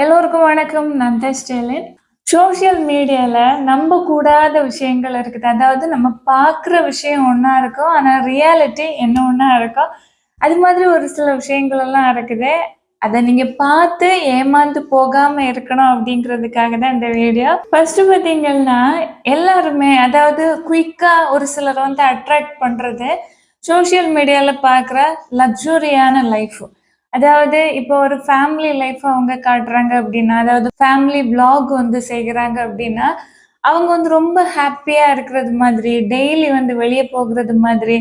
எல்லோருக்கும் வணக்கம். நான் தான் ஸ்டெலின். சோஷியல் மீடியால நம்பக்கூடாத விஷயங்கள் இருக்குது. அதாவது நம்ம பார்க்குற விஷயம் ஒண்ணா இருக்கும். ஆனா ரியாலிட்டி என்ன ஒண்ணா இருக்கும். அது மாதிரி ஒரு சில விஷயங்கள் எல்லாம் இருக்குது. அத நீங்க பார்த்து ஏமாந்து போகாம இருக்கணும் அப்படிங்கிறதுக்காக தான் இந்த வீடியோ. ஃபர்ஸ்ட்டு பார்த்தீங்கன்னா, எல்லாருமே அதாவது குயிக்கா ஒரு சிலர் வந்து அட்ராக்ட் பண்றது, சோஷியல் மீடியால பார்க்குற லக்ஸூரியான லைஃப். அதாவது இப்போ ஒரு ஃபேமிலி லைஃப் அவங்க காட்டுறாங்க அப்படின்னா, அதாவது ஃபேமிலி விளாக் வந்து செய்கிறாங்க அப்படின்னா, அவங்க வந்து ரொம்ப ஹேப்பியா இருக்கிறது மாதிரி, டெய்லி வந்து வெளிய போகிறது மாதிரி,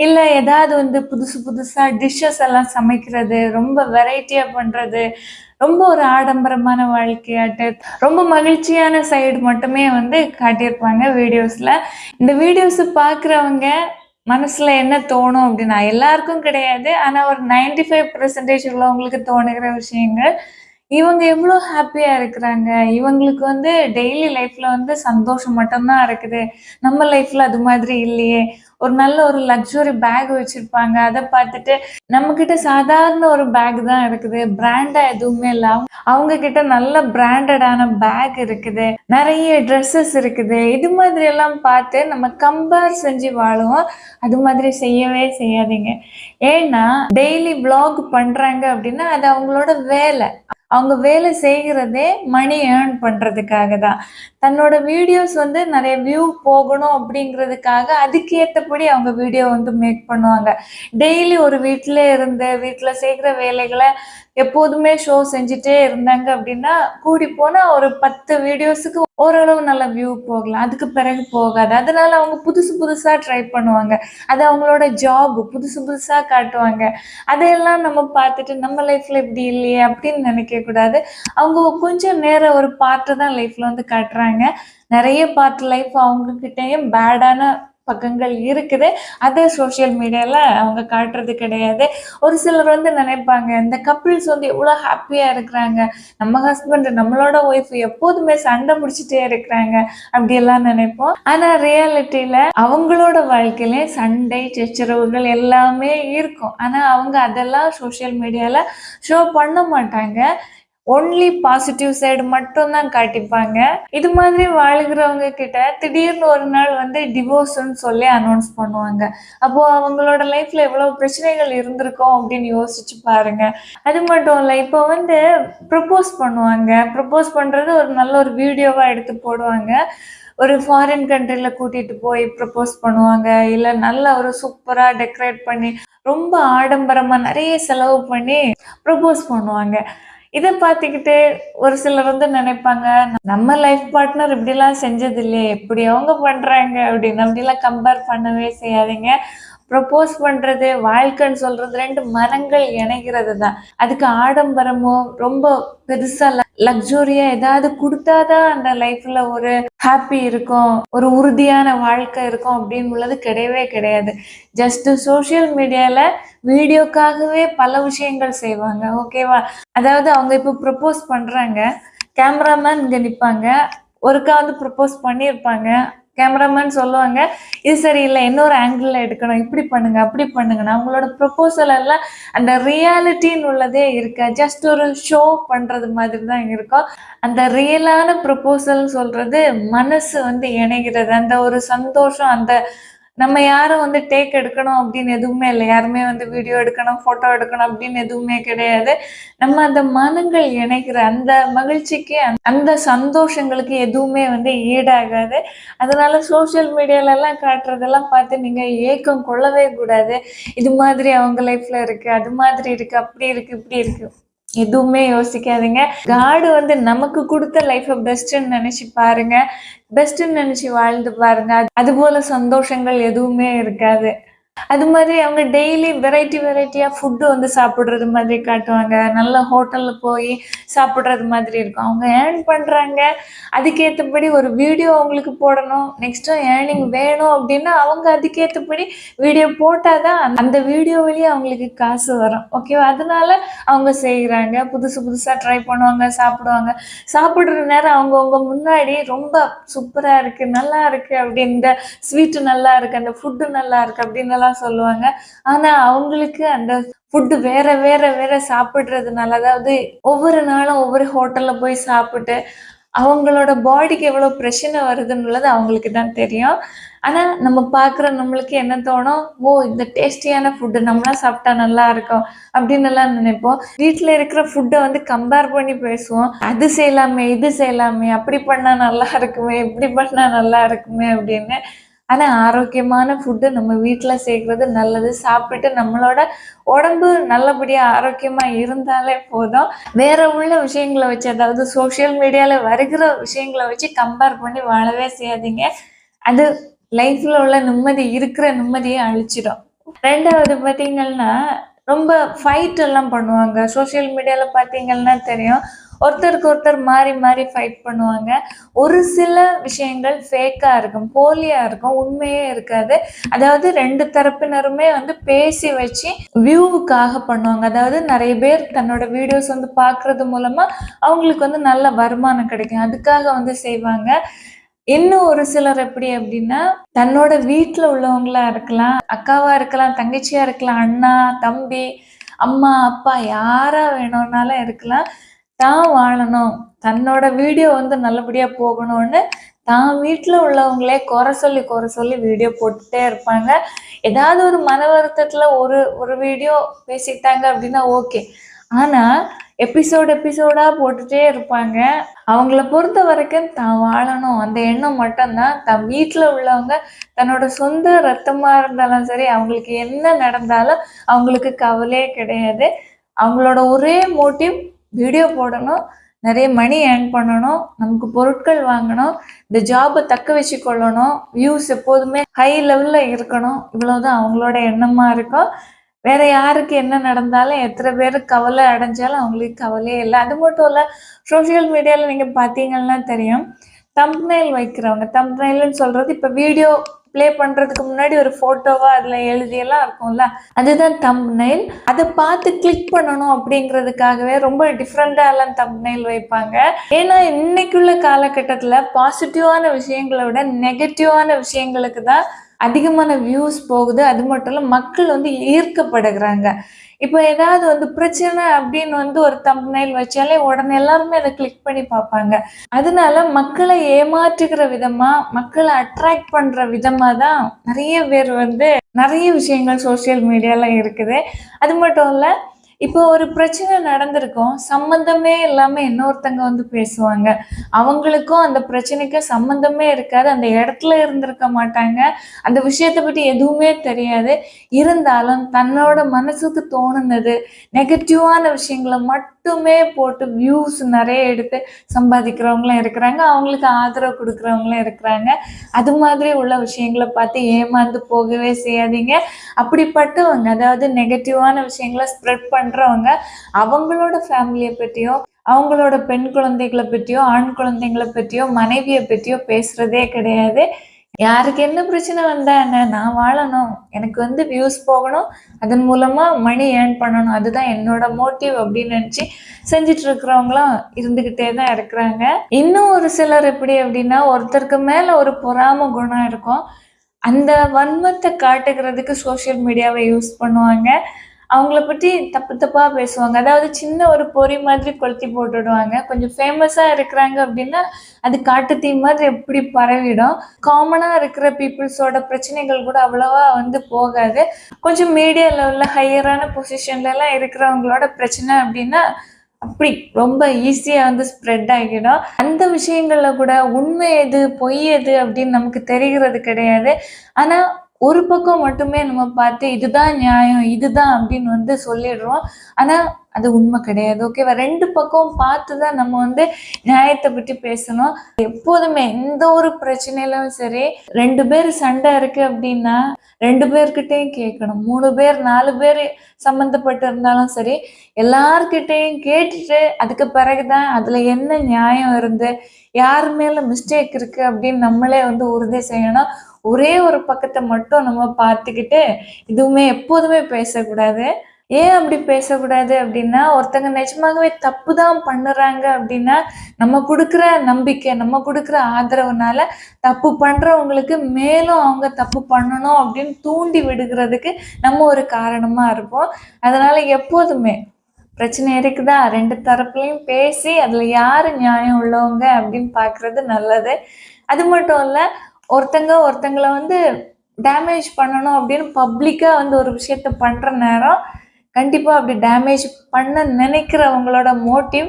இல்ல ஏதாவது வந்து புதுசு புதுசா டிஷ்ஷஸ் எல்லாம் சமைக்கிறது, ரொம்ப வெரைட்டியா பண்றது, ரொம்ப ஒரு ஆடம்பரமான வாழ்க்கையாட்டு, ரொம்ப மகிழ்ச்சியான சைடு மட்டுமே வந்து காட்டியிருப்பாங்க வீடியோஸ்ல. இந்த வீடியோஸ பார்க்குறவங்க மனசுல என்ன தோணும் அப்டின்னா, எல்லாருக்கும் கிடையாது. ஆனா ஒரு 95% உள்ளவங்களுக்கு தோணுகிற விஷயங்கள், இவங்க எவ்ளோ ஹேப்பியா இருக்கிறாங்க. இவங்களுக்கு வந்து டெய்லி லைஃப்ல வந்து சந்தோஷம் மட்டும் தான் இருக்குது. நம்ம லைஃப்ல அது மாதிரி இல்லையே. ஒரு நல்ல ஒரு லக்ஸுரி பேக் வச்சிருப்பாங்க. அத பார்த்துட்டு நம்மகிட்ட சாதாரண ஒரு பேக் தான் இருக்குது. பிராண்டா எதுவுமே இல்ல. அவங்க கிட்ட நல்ல பிராண்டடான பேக் இருக்குது. நெறைய ட்ரெஸ்ஸஸ் இருக்குது. இது மாதிரி எல்லாம் பார்த்து நம்ம கம்பேர் செஞ்சு வாழுவோம். அது மாதிரி செய்யவே செய்யாதீங்க. ஏன்னா, டெய்லி விளாக் பண்றாங்க அப்டின்னா, அது அவங்களோட வேல. அவங்க வேலை செய்கிறதே மணி ஏர்ன் பண்றதுக்காக தான். தன்னோட வீடியோஸ் வந்து நெறைய வியூ போகணும் அப்படிங்கிறதுக்காக, அதுக்கு ஏத்தபடி அவங்க வீடியோ வந்து மேக் பண்ணுவாங்க. டெய்லி ஒரு வீட்ல இருந்து, வீட்ல செய்கிற வேலைகள எப்போதுமே ஷோ செஞ்சுட்டே இருந்தாங்க அப்படின்னா, கூடி போனா ஒரு 10 வீடியோஸுக்கு ஓரளவு நல்ல வியூ போகலாம். அதுக்கு பிறகு போகாது. அதனால அவங்க புதுசு புதுசா ட்ரை பண்ணுவாங்க. அது அவங்களோட ஜாப். புதுசு புதுசா காட்டுவாங்க. அதையெல்லாம் நம்ம பார்த்துட்டு நம்ம லைஃப்ல இப்படி இல்லையே அப்படின்னு நினைக்கக் கூடாது. அவங்க கொஞ்சம் நேரம் ஒரு பார்ட்டு தான் லைஃப்ல வந்து காட்டுறாங்க. நெறைய பார்ட் லைஃப் அவங்க கிட்டயும் பேடான பக்கங்கள் இருக்குது. அத சோஷியல் மீடியால அவங்க காட்டுறது கிடையாது. ஒரு சிலர் வந்து நினைப்பாங்க, இந்த கப்பிள்ஸ் வந்து எவ்வளோ ஹேப்பியா இருக்கிறாங்க. நம்ம ஹஸ்பண்ட், நம்மளோட ஒய்ஃப் எப்போதுமே சண்டை முடிச்சுட்டே இருக்கிறாங்க. அப்படியெல்லாம் நினைப்போம். ஆனா ரியாலிட்டில அவங்களோட வாழ்க்கையிலயும் சண்டை, சச்சரவுகள் எல்லாமே இருக்கும். ஆனா அவங்க அதெல்லாம் சோஷியல் மீடியால ஷோ பண்ண மாட்டாங்க. ஒன்லி பாசிட்டிவ் சைடு மட்டும் தான் காட்டிப்பாங்க. இது மாதிரி வாழுகிறவங்க கிட்ட திடீர்னு ஒரு நாள் வந்து டிவோர்ஸ்ன்னு சொல்லி அனௌன்ஸ் பண்ணுவாங்க. அப்போ அவங்களோட லைஃப்ல எவ்வளவு பிரச்சனைகள் இருந்திருக்கும் அப்படின்னு யோசிச்சு பாருங்க. அது மட்டும் இல்ல, இப்போ வந்து ப்ரப்போஸ் பண்ணுவாங்க. ப்ரப்போஸ் பண்றது ஒரு நல்ல ஒரு வீடியோவா எடுத்து போடுவாங்க. ஒரு ஃபாரின் கண்ட்ரில கூட்டிட்டு போய் ப்ரப்போஸ் பண்ணுவாங்க. இல்ல நல்ல ஒரு சூப்பரா டெக்கரேட் பண்ணி, ரொம்ப ஆடம்பரமா நெறைய செலவு பண்ணி ப்ரப்போஸ் பண்ணுவாங்க. இத பார்த்துக்கிட்டு ஒரு சிலர் வந்து நினைப்பாங்க, நம்ம லைஃப் பார்ட்னர் இப்படிலாம் செஞ்சது இல்லையே, எப்படி அவங்க பண்றாங்க அப்படின்னு. அப்படிலாம் கம்பேர் பண்ணவே செய்யாதீங்க. ப்ரப்போஸ் பண்றது, வாழ்க்கைன்னு சொல்றது 2 மனங்கள் இணைகிறது தான். அதுக்கு ஆடம்பரமோ, ரொம்ப பெருசா லக்ஸூரியா ஏதாவது குடுத்தா தான் அந்த லைஃப்ல ஒரு ஹேப்பி இருக்கும், ஒரு உறுதியான வாழ்க்கை இருக்கும் அப்படின்னு உள்ளது கிடையவே கிடையாது. ஜஸ்ட் சோஷியல் மீடியால வீடியோக்காகவே பல விஷயங்கள் செய்வாங்க. ஓகேவா? அதாவது அவங்க இப்போ ப்ரப்போஸ் பண்றாங்க. கேமராமேன் இங்க நிப்பாங்க. ஒருக்கா வந்து ப்ரப்போஸ் பண்ணியிருப்பாங்க. கேமராமேன் சொல்லுவாங்க, "இது சரியில்ல. இன்னொரு ஆங்கிள்ல எடுக்கணும். இப்படி பண்ணுங்க, அப்படி பண்ணுங்கன்னு." அவங்களோட ப்ரப்போசல் எல்லாம் அந்த ரியாலிட்டின்னு உள்ளதே இருக்காது. ஜஸ்ட் ஒரு ஷோ பண்றது மாதிரி தான் இருக்கும். அந்த ரியலான ப்ரப்போசல்ன்னு சொல்றது மனசு வந்து இணைகிறது. அந்த ஒரு சந்தோஷம், அந்த நம்ம யாரும் வந்து டேக் எடுக்கணும் அப்படின்னு எதுவுமே இல்ல. யாருமே வந்து வீடியோ எடுக்கணும், ஃபோட்டோ எடுக்கணும் அப்படின்னு எதுவுமே கிடையாது. நம்ம அந்த மனங்கள் இணைக்கிற அந்த மகிழ்ச்சிக்கு, அந்த சந்தோஷங்களுக்கு எதுவுமே வந்து ஈடாகாது. அதனால சோஷியல் மீடியாலலாம் காட்டுறதெல்லாம் பார்த்து நீங்க ஏக்கம் கொள்ளவே கூடாது. இது மாதிரி அவங்க லைஃப்ல இருக்கு, அது மாதிரி இருக்கு, அப்படி இருக்கு, இப்படி இருக்கு. எதுவுமே யோசிக்காதீங்க. காட் வந்து நமக்கு குடுத்த லைஃப்ப பெஸ்ட்டுன்னு நெனச்சு பாருங்க. பெஸ்ட்டுன்னு நெனச்சு வாழ்ந்து பாருங்க. அதுபோல சந்தோஷங்கள் எதுவுமே இருக்காது. அது மாதிரி அவங்க டெய்லி வெரைட்டி வெரைட்டியா ஃபுட் வந்து சாப்பிடுறது மாதிரி காட்டுவாங்க. நல்ல ஹோட்டல்ல போய் சாப்பிடுறது மாதிரி இருக்கும். அவங்க ஏர்ன் பண்றாங்க. அதுக்கேத்தபடி ஒரு வீடியோ அவங்களுக்கு போடணும். நெக்ஸ்ட்டு ஏர்னிங் வேணும் அப்டின்னா, அவங்க அதுக்கேத்தபடி வீடியோ போட்டா தான் அந்த வீடியோ வழியா அவங்களுக்கு காசு வரும். ஓகேவா? அதனால அவங்க செய்றாங்க. புதுசு புதுசா ட்ரை பண்ணுவாங்க, சாப்பிடுவாங்க. சாப்பிடுற நேரம் அவங்கவங்க முன்னாடி ரொம்ப சூப்பரா இருக்கு, நல்லா இருக்கு அப்டின்னு, இந்த ஸ்வீட்டு நல்லா இருக்கு, அந்த ஃபுட்டு நல்லா இருக்கு அப்டின்னெல்லாம் எல்லாம் சொல்லுவாங்க. ஆனா அவங்களுக்கு அந்த ஃபுட்டு வேற வேற வேற சாப்பிடுறதுனால, அதாவது ஒவ்வொரு நாளும் ஒவ்வொரு ஹோட்டல்ல போய் சாப்பிட்டு அவங்களோட பாடிக்கு எவ்வளோ பிரச்சனை வருதுன்னுள்ளது அவங்களுக்கு தான் தெரியும். ஆனா நம்ம பார்க்குற நம்மளுக்கு என்ன தோணும், ஓ இந்த டேஸ்டியான ஃபுட்டு நம்மலாம் சாப்பிட்டா நல்லா இருக்கும் அப்படின்னுலாம் நினைப்போம். வீட்ல இருக்கிற ஃபுட்டை வந்து கம்பேர் பண்ணி பேசுவோம். அது செய்யலாமே, இது செய்யலாமே, அப்படி பண்ணா நல்லா இருக்குமே, இப்படி பண்ணா நல்லா இருக்குமே அப்படின்னு. ஆனா ஆரோக்கியமான ஃபுட்டு நம்ம வீட்ல செய்றது நல்லது. சாப்பிட்டு நம்மளோட உடம்பு நல்லபடியா ஆரோக்கியமா இருந்தாலே போதும். வேற உள்ள விஷயங்கள வச்சு, அதாவது சோசியல் மீடியால வருகிற விஷயங்கள வச்சு கம்பேர் பண்ணி வாழவே செய்யாதீங்க. அது லைஃப்ல உள்ள நிம்மதி, இருக்கிற நிம்மதிய அழிச்சிடும். 2வது பார்த்தீங்கன்னா, ரொம்ப ஃபைட் எல்லாம் பண்ணுவாங்க. சோசியல் மீடியால பார்த்தீங்கன்னா தெரியும். ஒருத்தருக்கு ஒருத்தர் மாறி மாறி ஃபைட் பண்ணுவாங்க. ஒரு சில விஷயங்கள் ஃபேக்கா இருக்கும், போலியா இருக்கும், உண்மையே இருக்காது. அதாவது 2 தரப்பினருமே வந்து பேசி வச்சு வியூவுக்காக பண்ணுவாங்க. அதாவது நெறைய பேர் தன்னோட வீடியோஸ் வந்து பார்க்குறது மூலமா அவங்களுக்கு வந்து நல்ல வருமானம் கிடைக்கும். அதுக்காக வந்து செய்வாங்க. இன்னும் ஒரு சிலர் எப்படி அப்படின்னா, தன்னோட வீட்ல உள்ளவங்களா இருக்கலாம், அக்காவா இருக்கலாம், தங்கச்சியா இருக்கலாம், அண்ணா, தம்பி, அம்மா, அப்பா யாரா வேணும்னாலும் இருக்கலாம். தான் வாழணும், தன்னோட வீடியோ வந்து நல்லபடியா போகணும்னு தான் வீட்ல உள்ளவங்களே குறை சொல்லி வீடியோ போட்டுட்டே இருப்பாங்க. ஏதாவது ஒரு மன வருத்தத்துல ஒரு ஒரு வீடியோ பேசிட்டாங்க அப்படின்னா ஓகே. ஆனா எபிசோடா போட்டுட்டே இருப்பாங்க. அவங்கள பொறுத்த வரைக்கும் தான் வாழணும் அந்த எண்ணம் மட்டும் தான். தன் வீட்ல உள்ளவங்க தன்னோட சொந்த ரத்தமா இருந்தாலும் சரி, அவங்களுக்கு என்ன நடந்தாலும் அவங்களுக்கு கவலையே கிடையாது. அவங்களோட ஒரே மோட்டிவ் வீடியோ போடணும், நிறைய மணி ஏர்ன் பண்ணணும், நமக்கு பொருட்கள் வாங்கணும், இந்த ஜாபை தக்க வச்சு கொள்ளணும், வியூஸ் எப்போதுமே ஹை லெவல்ல இருக்கணும். இவ்வளவுதான் அவங்களோட எண்ணமா இருக்கும். வேற யாருக்கு என்ன நடந்தாலும், எத்தனை பேருக்கு கவலை அடைஞ்சாலும் அவங்களுக்கு கவலையே இல்லை. அது மட்டும் இல்லை, சோசியல் மீடியாவில் நீங்கள் பார்த்தீங்கன்னா தெரியும், தம்ப்நெயில் வைக்கிறவங்க. தம்ப்நெயில்னு சொல்றது இப்போ வீடியோ ப்ளே பண்ணுறதுக்கு முன்னாடி ஒரு ஃபோட்டோவா அதில் எழுதியெல்லாம் இருக்கும்ல, அதுதான் தம்ப்நெயில். அதை பார்த்து கிளிக் பண்ணணும் அப்படிங்கிறதுக்காகவே ரொம்ப டிஃப்ரெண்ட்டாக எல்லாம் தம்ப்நெயில் வைப்பாங்க. ஏன்னா இன்னைக்குள்ள காலகட்டத்தில் பாசிட்டிவான விஷயங்களை விட நெகட்டிவான விஷயங்களுக்கு தான் அதிகமான வியூஸ் போகுது. அது மட்டும் இல்லை, மக்கள் வந்து ஈர்க்கப்படுகிறாங்க. இப்போ ஏதாவது வந்து பிரச்சனை அப்படின்னு வந்து ஒரு தம்ப்நெயில் வச்சாலே உடனே எல்லாருமே அதை கிளிக் பண்ணி பார்ப்பாங்க. அதனால மக்களை ஏமாற்றுகிற விதமா, மக்களை அட்ராக்ட் பண்ற விதமா தான் நிறைய பேர் வந்து நிறைய விஷயங்கள் சோசியல் மீடியால இருக்குது. அது மட்டும் இல்லை, இப்போ ஒரு பிரச்சனை நடந்திருக்கும், சம்மந்தமே இல்லாம இன்னொருத்தங்க வந்து பேசுவாங்க. அவங்களுக்கும் அந்த பிரச்சனைக்கும் சம்மந்தமே இருக்காது, அந்த இடத்துல இருந்திருக்க மாட்டாங்க, அந்த விஷயத்தை பற்றி எதுவுமே தெரியாது. இருந்தாலும் தன்னோட மனசுக்கு தோணுனது நெகட்டிவான விஷயங்களை மட்டுமே போட்டு வியூஸ் நிறைய எடுத்து சம்பாதிக்கிறவங்களும் இருக்கிறாங்க, அவங்களுக்கு ஆதரவு கொடுக்குறவங்களும் இருக்கிறாங்க. அது மாதிரி உள்ள விஷயங்களை பார்த்து ஏமாந்து போகவே செய்யாதீங்க. அப்படிப்பட்டவங்க, அதாவது நெகட்டிவான விஷயங்களை ஸ்ப்ரெட் பண்றவங்க, அவங்களோட ஃபேமிலியை பற்றியோ, அவங்களோட பெண் குழந்தைகளை பற்றியோ, ஆண் குழந்தைங்களை பற்றியோ, மனைவியை பற்றியோ பேசுறதே கிடையாது. யாருக்கு என்ன பிரச்சனை வந்தா என்ன, நான் வாழணும், எனக்கு வந்து வியூஸ் போகணும், அதன் மூலமா மணி ஏர்ன் பண்ணணும், அதுதான் என்னோட மோட்டிவ் அப்படின்னு நினைச்சு செஞ்சுட்டு இருக்கிறவங்களும் இருந்துகிட்டே தான் இருக்கிறாங்க. இன்னும் ஒரு சிலர் எப்படி அப்படின்னா, ஒருத்தருக்கு மேல ஒரு பொறாம குணம் இருக்கும். அந்த வன்மத்தை காட்டுகிறதுக்கு சோசியல் மீடியாவை யூஸ் பண்ணுவாங்க. அவங்கள பற்றி தப்பு தப்பா பேசுவாங்க. அதாவது சின்ன ஒரு பொறி மாதிரி கொளுத்தி போட்டுடுவாங்க. கொஞ்சம் ஃபேமஸா இருக்கிறாங்க அப்படின்னா, அது காட்டு தீ மாதிரி எப்படி பரவிடும். காமனா இருக்கிற பீப்புள்ஸோட பிரச்சனைகள் கூட அவ்வளவா வந்து போகாது. கொஞ்சம் மீடியா லெவல்ல ஹையரான பொசிஷன்லலாம் இருக்கிறவங்களோட பிரச்சனை அப்படின்னா, அப்படி ரொம்ப ஈஸியா வந்து ஸ்ப்ரெட் ஆகிடும். அந்த விஷயங்கள்ல கூட உண்மை எது, பொய் எது அப்படின்னு நமக்கு தெரிகிறது கிடையாது. ஆனா ஒரு பக்கம் மட்டுமே நம்ம பார்த்து இதுதான் நியாயம், இதுதான் அப்படின்னு வந்து சொல்லிடுறோம். ஆனா அது உண்மை கிடையாது. ஓகேவா? 2 பக்கம் பார்த்து தான் நம்ம வந்து நியாயத்தை பற்றி பேசணும். எப்போதுமே எந்த ஒரு பிரச்சனையிலும் சரி, 2 பேர் சண்டை இருக்கு அப்படின்னா 2 பேர்கிட்டையும் கேட்கணும். 3 பேர் 4 பேர் சம்மந்தப்பட்டு இருந்தாலும் சரி, எல்லார்கிட்டையும் கேட்டுட்டு அதுக்கு பிறகுதான் அதுல என்ன நியாயம் இருந்து யார் மேல மிஸ்டேக் இருக்கு அப்படின்னு நம்மளே வந்து உறுதி செய்யணும். ஒரே ஒரு பக்கத்தை மட்டும் நம்ம பார்த்துக்கிட்டு இதுவுமே எப்போதுமே பேசக்கூடாது. ஏன் அப்படி பேசக்கூடாது அப்படின்னா, ஒருத்தங்க நிஜமாகவே தப்பு தான் பண்ணுறாங்க அப்படின்னா, நம்ம கொடுக்குற நம்பிக்கை, நம்ம கொடுக்குற ஆதரவுனால தப்பு பண்றவங்களுக்கு மேலும் அவங்க தப்பு பண்ணணும் அப்படின்னு தூண்டி விடுகிறதுக்கு நம்ம ஒரு காரணமா இருப்போம். அதனால எப்போதுமே பிரச்சனை இருக்குதா, 2 தரப்புலையும் பேசி அதுல யாரு நியாயம் உள்ளவங்க அப்படின்னு பார்க்கறது நல்லது. அது மட்டும் இல்ல, ஒருத்தங்கள வந்து டேமேஜ் பண்ணணும் அப்படின்னு பப்ளிக்கா வந்து ஒரு விஷயத்த பண்ற நேரம், கண்டிப்பா அப்படி டேமேஜ் பண்ண நினைக்கிறவங்களோட மோட்டிவ்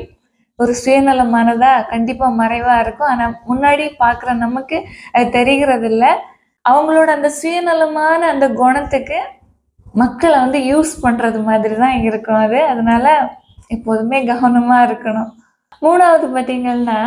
ஒரு சுயநலமானதா கண்டிப்பா மறைவா இருக்கும். ஆனா முன்னாடி பார்க்குற நமக்கு அது தெரிகிறது இல்ல. அவங்களோட அந்த சுயநலமான அந்த குணத்துக்கு மக்களை வந்து யூஸ் பண்றது மாதிரி தான் இருக்கும் அது. அதனால எப்போதுமே கவனமா இருக்கணும். 3வது பார்த்தீங்கன்னா,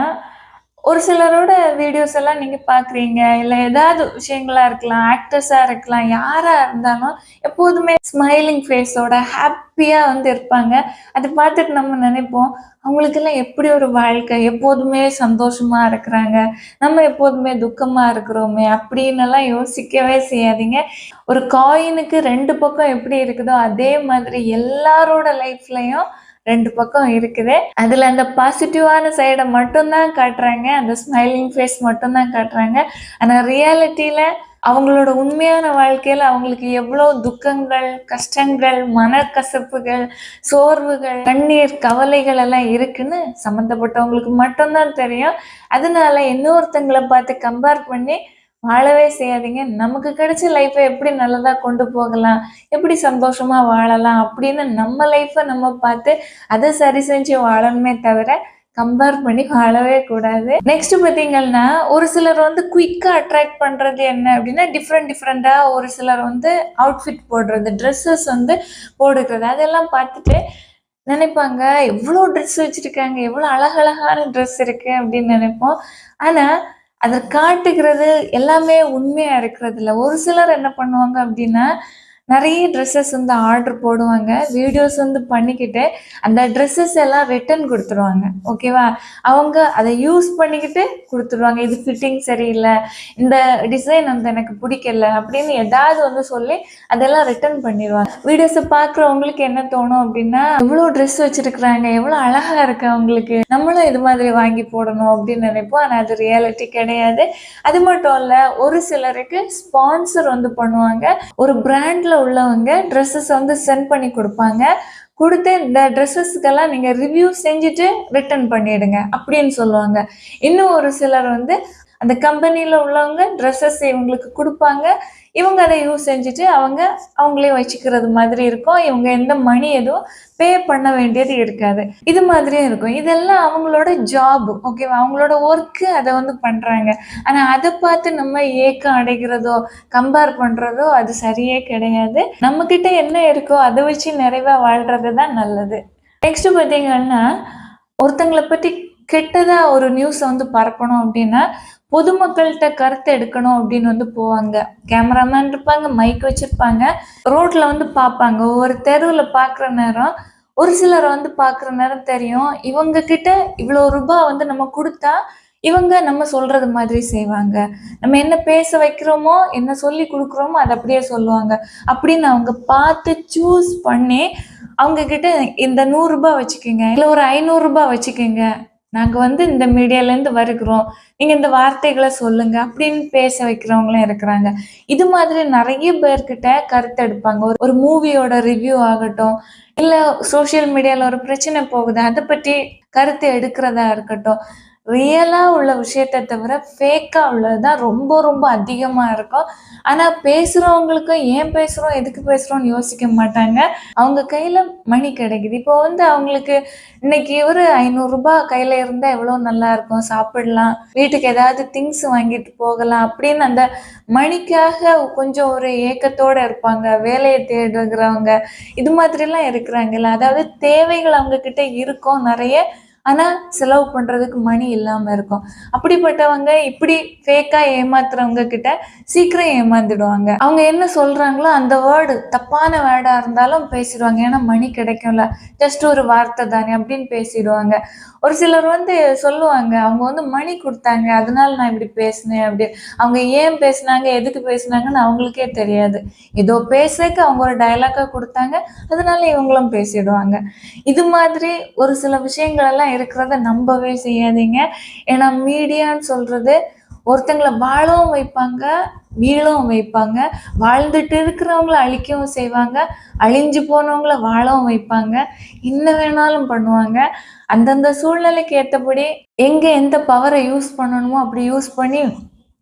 ஒரு சிலரோட வீடியோஸ் எல்லாம் நீங்க பார்க்குறீங்க. இல்ல ஏதாவது விஷயங்களா இருக்கலாம், ஆக்டர்ஸா இருக்கலாம், யாரா இருந்தாலும் எப்போதுமே ஸ்மைலிங் ஃபேஸோட ஹாப்பியா வந்து இருப்பாங்க. அத பார்த்துட்டு நம்ம நினைப்போம், அவங்களுக்கெல்லாம் எப்படி ஒரு வாழ்க்கை, எப்போதுமே சந்தோஷமா இருக்கிறாங்க. நம்ம எப்போதுமே துக்கமா இருக்கிறோமே அப்படின்னெல்லாம் யோசிக்கவே செய்யாதீங்க. ஒரு காயினுக்கு 2 பக்கம் எப்படி இருக்குதோ, அதே மாதிரி எல்லாரோட லைஃப்லயும் 2 பக்கம் இருக்குது. அதுல அந்த பாசிட்டிவான சைட மட்டும் தான் காட்டுறாங்க. அந்த ஸ்மைலிங் ஃபேஸ் மட்டும் தான் காட்டுறாங்க. ஆனா ரியாலிட்டில அவங்களோட உண்மையான வாழ்க்கையில அவங்களுக்கு எவ்வளோ துக்கங்கள், கஷ்டங்கள், மனக்கசப்புகள், சோர்வுகள், கண்ணீர், கவலைகள் எல்லாம் இருக்குன்னு சம்மந்தப்பட்டவங்களுக்கு மட்டும்தான் தெரியும். அதனால இன்னொருத்தங்கள பார்த்து கம்பேர் பண்ணி வாழவே செய்யாதீங்க. நமக்கு கிடைச்ச லைஃப்பை எப்படி நல்லதா கொண்டு போகலாம், எப்படி சந்தோஷமா வாழலாம் அப்படின்னு நம்ம லைஃப்பை நம்ம பார்த்து அதை சரி செஞ்சு வாழணுமே தவிர கம்பேர் பண்ணி வாழவே கூடாது. நெக்ஸ்ட் பார்த்தீங்கன்னா, ஒரு சிலர் வந்து குயிக்கா அட்ராக்ட் பண்றது என்ன அப்படின்னா, டிஃப்ரெண்டா ஒரு சிலர் வந்து அவுட்ஃபிட் போடுறது, ட்ரெஸ்ஸஸ் வந்து போடுகிறது, அதெல்லாம் பார்த்துட்டு நினைப்பாங்க, எவ்வளோ ட்ரெஸ் வச்சிருக்காங்க, எவ்வளோ அழகழகான ட்ரெஸ் இருக்கு அப்படின்னு நினைப்போம். ஆனா அத காட்டுகிறது எல்லாமே உண்மையா இருக்கிறது இல்ல. ஒரு சிலர் என்ன பண்ணுவாங்க அப்படின்னா, நெறைய ட்ரெஸ்ஸஸ் வந்து ஆர்டர் போடுவாங்க. வீடியோஸ் வந்து பண்ணிக்கிட்டு, அந்த ட்ரெஸ்ஸஸ் எல்லாம் ரிட்டர்ன் குடுத்துருவாங்க. ஓகேவா? அவங்க அத யூஸ் பண்ணிக்கிட்டு குடுத்துருவாங்க. இது ஃபிட்டிங் சரியில்ல, இந்த டிசைன் வந்து எனக்கு பிடிக்கல அப்படின்னு ஏதாவது வந்து சொல்லி அதெல்லாம் ரிட்டர்ன் பண்ணிருவாங்க. வீடியோஸ பார்க்குறவங்களுக்கு என்ன தோணும் அப்படின்னா, எவ்வளோ ட்ரெஸ் வச்சிருக்கிறாங்க, எவ்வளோ அழகா இருக்கு அவங்களுக்கு, நம்மளும் இது மாதிரி வாங்கி போடணும் அப்படின்னு நினைப்போம். ஆனா அது ரியாலிட்டி கிடையாது. அது மட்டும் இல்ல, ஒரு சிலருக்கு ஸ்பான்சர் வந்து பண்ணுவாங்க. ஒரு பிராண்ட்ல உள்ளவங்க ட்ரெஸ்ஸஸ் வந்து சென்ட் பண்ணி கொடுப்பாங்க. கொடுத்து இந்த ட்ரெஸ்ஸஸ்க்கெல்லாம் நீங்க ரிவ்யூ செஞ்சுட்டு ரிட்டர்ன் பண்ணிடுங்க அப்படின்னு சொல்லுவாங்க. இன்னும் ஒரு சிலர் வந்து அந்த கம்பெனியில உள்ளவங்க ட்ரெஸ்ஸஸ் இவங்களுக்கு கொடுப்பாங்க. இவங்க அதை யூஸ் செஞ்சுட்டு அவங்களே வச்சுக்கிறது மாதிரி இருக்கும். இவங்க எந்த மணி எதுவும் பே பண்ண வேண்டியது இருக்காது. இது மாதிரியும் இருக்கும். இதெல்லாம் அவங்களோட ஜாப். ஓகேவா? அவங்களோட ஒர்க்கு அதை வந்து பண்றாங்க. ஆனா அதை பார்த்து நம்ம ஏக்கம் அடைகிறதோ, கம்பேர் பண்றதோ அது சரியே கிடையாது. நம்ம கிட்ட என்ன இருக்கோ அதை வச்சு நிறைவா வாழ்றது தான் நல்லது. நெக்ஸ்ட் பார்த்தீங்கன்னா, ஒருத்தங்களை பத்தி கெட்டதா ஒரு நியூஸை வந்து பரப்பணும் அப்படின்னா, பொதுமக்கள்கிட்ட கருத்து எடுக்கணும் அப்படின்னு வந்து போவாங்க. கேமராமேன் இருப்பாங்க, மைக் வச்சிருப்பாங்க, ரோட்ல வந்து பார்ப்பாங்க. ஒவ்வொரு தெருவில் பார்க்குற நேரம் ஒரு சிலரை வந்து பார்க்குற நேரம் தெரியும், இவங்க கிட்ட இவ்வளோ ரூபாய் வந்து நம்ம கொடுத்தா இவங்க நம்ம சொல்றது மாதிரி செய்வாங்க. நம்ம என்ன பேச வைக்கிறோமோ, என்ன சொல்லி கொடுக்குறோமோ அதை அப்படியே சொல்லுவாங்க அப்படின்னு அவங்க பார்த்து சூஸ் பண்ணி அவங்க கிட்ட இந்த 100 ரூபாய் வச்சுக்கோங்க, இல்லை ஒரு 500 ரூபாய் வச்சுக்கோங்க, நாங்க வந்து இந்த மீடியாலேருந்து வருகிறோம், நீங்க இந்த வார்த்தைகளை சொல்லுங்க அப்படின்னு பேச வைக்கிறவங்களும் இருக்கிறாங்க. இது மாதிரி நிறைய பேர்கிட்ட கருத்து எடுப்பாங்க. ஒரு மூவியோட ரிவ்யூ ஆகட்டும், இல்ல சோசியல் மீடியால ஒரு பிரச்சனை போகுது அதை பற்றி கருத்து எடுக்கிறதா இருக்கட்டும், ரியலா உள்ள விஷயத்தை தவிர ஃபேக்கா உள்ளதுதான் ரொம்ப ரொம்ப அதிகமா இருக்கும். ஆனா பேசுறவங்களுக்கும் ஏன் பேசுறோம், எதுக்கு பேசுறோம்னு யோசிக்க மாட்டாங்க. அவங்க கையில மணி கிடைக்குது. இப்போ வந்து அவங்களுக்கு இன்னைக்கு ஒரு 500 ரூபாய் கையில இருந்தா எவ்வளவு நல்லா இருக்கும், சாப்பிடலாம், வீட்டுக்கு ஏதாவது திங்ஸ் வாங்கிட்டு போகலாம் அப்படின்னு அந்த மணிக்காக கொஞ்சம் ஒரு ஏக்கத்தோட இருப்பாங்க. வேலையை தேடுகிறவங்க இது மாதிரிலாம் இருக்கிறாங்கல்ல, அதாவது தேவைகள் அவங்க கிட்ட இருக்கும் நிறைய, ஆனா செலவு பண்றதுக்கு மணி இல்லாம இருக்கும். அப்படிப்பட்டவங்க இப்படி ஃபேக்கா ஏமாத்துறவங்க கிட்ட சீக்கிரம் ஏமாந்துடுவாங்க. அவங்க என்ன சொல்றாங்களோ அந்த வேர்டு தப்பான வேர்டா இருந்தாலும் பேசிடுவாங்க. ஏன்னா மணி கிடைக்கும்ல, ஜஸ்ட் ஒரு வார்த்தை தானே அப்படின்னு பேசிடுவாங்க. ஒரு சிலர் வந்து சொல்லுவாங்க, அவங்க வந்து மணி கொடுத்தாங்க அதனால நான் இப்படி பேசினேன் அப்படி. அவங்க ஏன் பேசினாங்க, எதுக்கு பேசினாங்கன்னு அவங்களுக்கே தெரியாது. ஏதோ பேசுறதுக்கு அவங்க ஒரு டைலாக்கா கொடுத்தாங்க, அதனால இவங்களும் பேசிடுவாங்க. இது மாதிரி ஒரு சில விஷயங்கள் எல்லாம் இருக்கிறத நம்பவே செய்யாதீங்க. ஏன்னா மீடியான்னு சொல்றது ஒருத்தங்களை வாழவும் வைப்பாங்க, வீழவும் வைப்பாங்க. வாழ்ந்துட்டு இருக்கிறவங்கள அழிக்கவும் செய்வாங்க, அழிஞ்சு போனவங்கள வாழவும் வைப்பாங்க. என்ன வேணாலும் பண்ணுவாங்க. அந்தந்த சூழ்நிலைக்கு ஏற்றபடி எங்கே எந்த பவரை யூஸ் பண்ணணுமோ அப்படி யூஸ் பண்ணி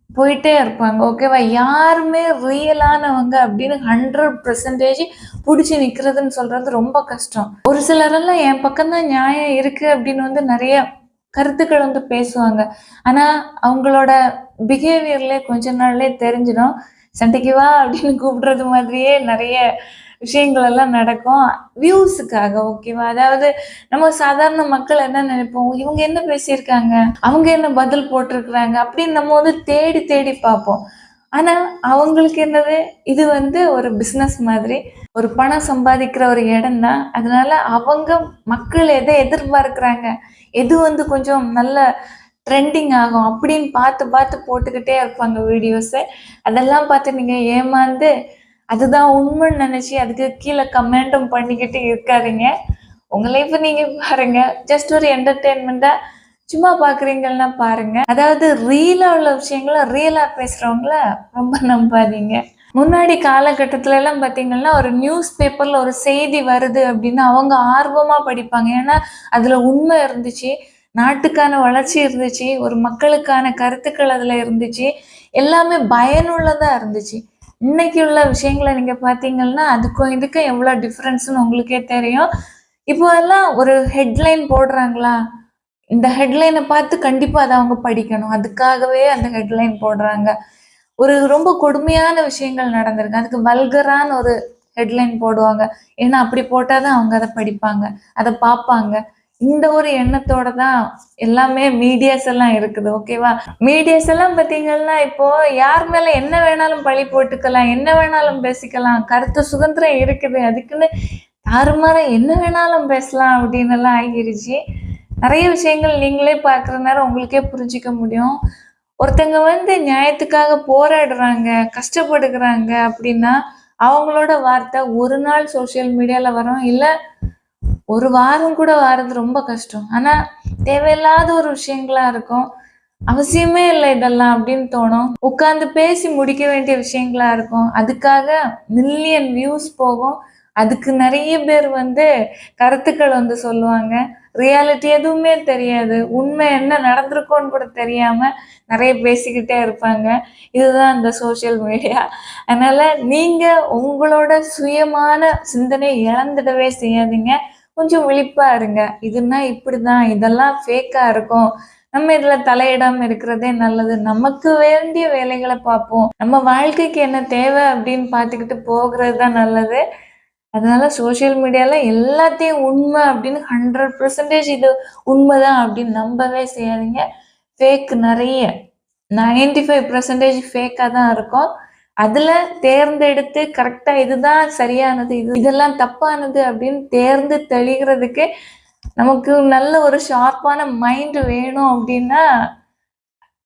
போயிட்டே இருப்பாங்க. ஓகேவா? யாருமே ரியலானவங்க அப்படின்னு 100% பிடிச்சி நிற்கிறதுன்னு சொல்றது ரொம்ப கஷ்டம். ஒரு சிலரெல்லாம் என் பக்கம்தான் நியாயம் இருக்கு அப்படின்னு வந்து நிறைய கருத்துக்கள் வந்து பேசுவாங்க. ஆனா அவங்களோட பிஹேவியர்ல கொஞ்ச நாள்லயே தெரிஞ்சிடும். சண்டைக்கு வா அப்படின்னு கூப்பிடுறது மாதிரியே நிறைய விஷயங்கள் எல்லாம் நடக்கும். வியூஸுக்காக. ஓகேவா? அதாவது நம்ம சாதாரண மக்கள் என்ன நினைப்போம், இவங்க என்ன பேசியிருக்காங்க, அவங்க என்ன பதில் போட்டிருக்கிறாங்க அப்படின்னு நம்ம வந்து தேடி தேடி பார்ப்போம். ஆனா அவங்களுக்கு என்னது, இது வந்து ஒரு பிஸ்னஸ் மாதிரி, ஒரு பணம் சம்பாதிக்கிற ஒரு இடம் தான். அதனால அவங்க மக்கள் எதை எதிர்பார்க்குறாங்க, எது வந்து கொஞ்சம் நல்ல ட்ரெண்டிங் ஆகும் அப்படின்னு பார்த்து பார்த்து போட்டுக்கிட்டே இருப்பாங்க வீடியோஸை. அதெல்லாம் பார்த்து நீங்கள் ஏமாந்து அதுதான் உண்மைன்னு நினச்சி அதுக்கு கீழே கமெண்ட்டும் பண்ணிக்கிட்டு இருக்காதீங்க. உங்கள் லைஃப்பை நீங்கள் பாருங்க. ஜஸ்ட் ஒரு என்டர்டெயின்மெண்ட்டாக சும்மா பார்க்குறீங்கன்னா பாருங்க. அதாவது ரியலாக உள்ள விஷயங்கள ரியலாக பேசுகிறவங்கள ரொம்ப நம்பாதீங்க. முன்னாடி காலகட்டத்துல எல்லாம் பார்த்தீங்கன்னா ஒரு நியூஸ் பேப்பரில் ஒரு செய்தி வருது அப்படின்னா அவங்க ஆர்வமாக படிப்பாங்க. ஏன்னா அதில் உண்மை இருந்துச்சு, நாட்டுக்கான வளர்ச்சி இருந்துச்சு, ஒரு மக்களுக்கான கருத்துக்கள் அதில் இருந்துச்சு, எல்லாமே பயனுள்ளதாக இருந்துச்சு. இன்னைக்கு உள்ள விஷயங்களை நீங்கள் பார்த்தீங்கன்னா அதுக்கும் இதுக்கும் எவ்வளோ டிஃப்ரென்ஸ்னு உங்களுக்கே தெரியும். இப்போ எல்லாம் ஒரு ஹெட்லைன் போடுறாங்களா, இந்த ஹெட்லைனை பார்த்து கண்டிப்பாக அதை அவங்க படிக்கணும், அதுக்காகவே அந்த ஹெட்லைன் போடுறாங்க. ஒரு ரொம்ப கொடுமையான விஷயங்கள் நடந்திருக்கு, அதுக்கு வல்கரான ஒரு ஹெட்லைன் போடுவாங்க. ஏன்னா அப்படி போட்டால் தான் அவங்க அதை படிப்பாங்க, அதை பார்ப்பாங்க. இந்த ஒரு எண்ணத்தோட தான் எல்லாமே மீடியாஸ் எல்லாம் இருக்குது. ஓகேவா? மீடியாஸ் எல்லாம் பார்த்தீங்கன்னா இப்போ யார் மேலே என்ன வேணாலும் பழி போட்டுக்கலாம், என்ன வேணாலும் பேசிக்கலாம், கருத்து சுதந்திரம் இருக்குது, அதுக்குன்னு தாறுமாற என்ன வேணாலும் பேசலாம் அப்படின்னு எல்லாம் ஆகிருச்சு. நிறைய விஷயங்கள் நீங்களே பார்க்குற நேரம் உங்களுக்கே புரிஞ்சிக்க முடியும். ஒருத்தங்க வந்து நியாயத்துக்காக போராடுறாங்க, கஷ்டப்படுகிறாங்க அப்படின்னா அவங்களோட வார்த்தை ஒரு நாள் சோசியல் மீடியாவில் வரும், இல்லை ஒரு வாரம் கூட வாரது ரொம்ப கஷ்டம். ஆனால் தேவையில்லாத ஒரு விஷயங்களா இருக்கும், அவசியமே இல்லை இதெல்லாம் அப்படின்னு தோணும். உட்காந்து பேசி முடிக்க வேண்டிய விஷயங்களா இருக்கும், அதுக்காக மில்லியன் வியூஸ் போகும், அதுக்கு நிறைய பேர் வந்து கருத்துக்கள் வந்து சொல்லுவாங்க. ரியாலிட்டி எதுவுமே தெரியாது, உண்மை என்ன நடந்திருக்கோன்னு கூட தெரியாம நிறைய பேசிக்கிட்டே இருப்பாங்க. இதுதான் இந்த சோசியல் மீடியா. அதனால நீங்க உங்களோட சுயமான சிந்தனை இழந்துடவே செய்யாதீங்க. கொஞ்சம் விழிப்பா இருங்க. இதுன்னா இப்படிதான், இதெல்லாம் ஃபேக்கா இருக்கும், நம்ம இதுல தலையிடாம இருக்கிறதே நல்லது. நமக்கு வேண்டிய வேலைகளை பார்ப்போம், நம்ம வாழ்க்கைக்கு என்ன தேவை அப்படின்னு பார்த்துக்கிட்டு போகிறது தான் நல்லது. அதனால சோசியல் மீடியால எல்லாத்தையும் உண்மை அப்படின்னு 100% இது உண்மைதான் அப்படின்னு நம்பவே செய்யாதீங்க. ஃபேக் நிறைய, 95% ஃபேக்காக தான் இருக்கும். அதில் தேர்ந்தெடுத்து கரெக்டாக இதுதான் சரியானது, இதெல்லாம் தப்பானது அப்படின்னு தேர்ந்து தெளிகிறதுக்கு நமக்கு நல்ல ஒரு ஷார்ப்பான மைண்ட் வேணும். அப்படின்னா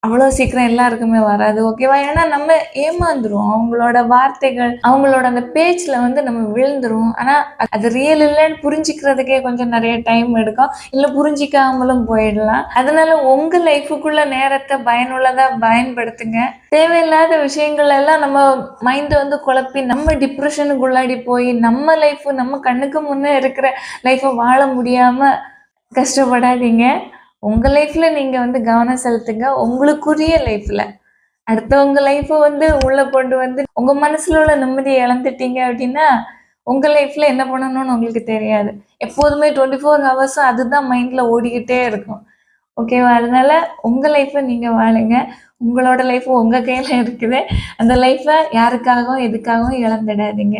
அவ்வளோ சீக்கிரம் எல்லாருக்குமே வராது. ஓகேவா? ஏன்னா நம்ம ஏமாந்துருவோம், அவங்களோட வார்த்தைகள், அவங்களோட அந்த பேச்சில் வந்து நம்ம விழுந்துருவோம். ஆனால் அது ரியல் இல்லைன்னு புரிஞ்சிக்கிறதுக்கே கொஞ்சம் நிறைய டைம் எடுக்கும், இல்லை புரிஞ்சிக்காமலும் போயிடலாம். அதனால உங்கள் லைஃபுக்குள்ள நேரத்தை பயனுள்ளதாக பயன்படுத்துங்க. தேவையில்லாத விஷயங்கள் எல்லாம் நம்ம மைண்டை வந்து குழப்பி நம்ம டிப்ரெஷனுக்குள்ளாடி போய் நம்ம லைஃப், நம்ம கண்ணுக்கு முன்னே இருக்கிற லைஃப்பை வாழ முடியாமல் கஷ்டப்படாதீங்க. உங்கள் லைஃப்பில் நீங்கள் வந்து கவனம் செலுத்துங்க, உங்களுக்குரிய லைஃப்பில். அடுத்தவங்க லைஃப்பை வந்து உள்ளே கொண்டு வந்து உங்கள் மனசில் உள்ள நிம்மதியை இழந்துட்டீங்க அப்படின்னா உங்கள் லைஃப்பில் என்ன பண்ணணும்னு உங்களுக்கு தெரியாது. எப்போதுமே 24 ஹவர்ஸும் அதுதான் மைண்டில் ஓடிக்கிட்டே இருக்கும். ஓகேவா? அதனால உங்கள் லைஃப்பை நீங்கள் வாழுங்க. உங்களோட லைஃப் உங்கள் கையில் இருக்குது. அந்த லைஃப்பை யாருக்காகவும் எதுக்காகவும் இழந்துடாதீங்க.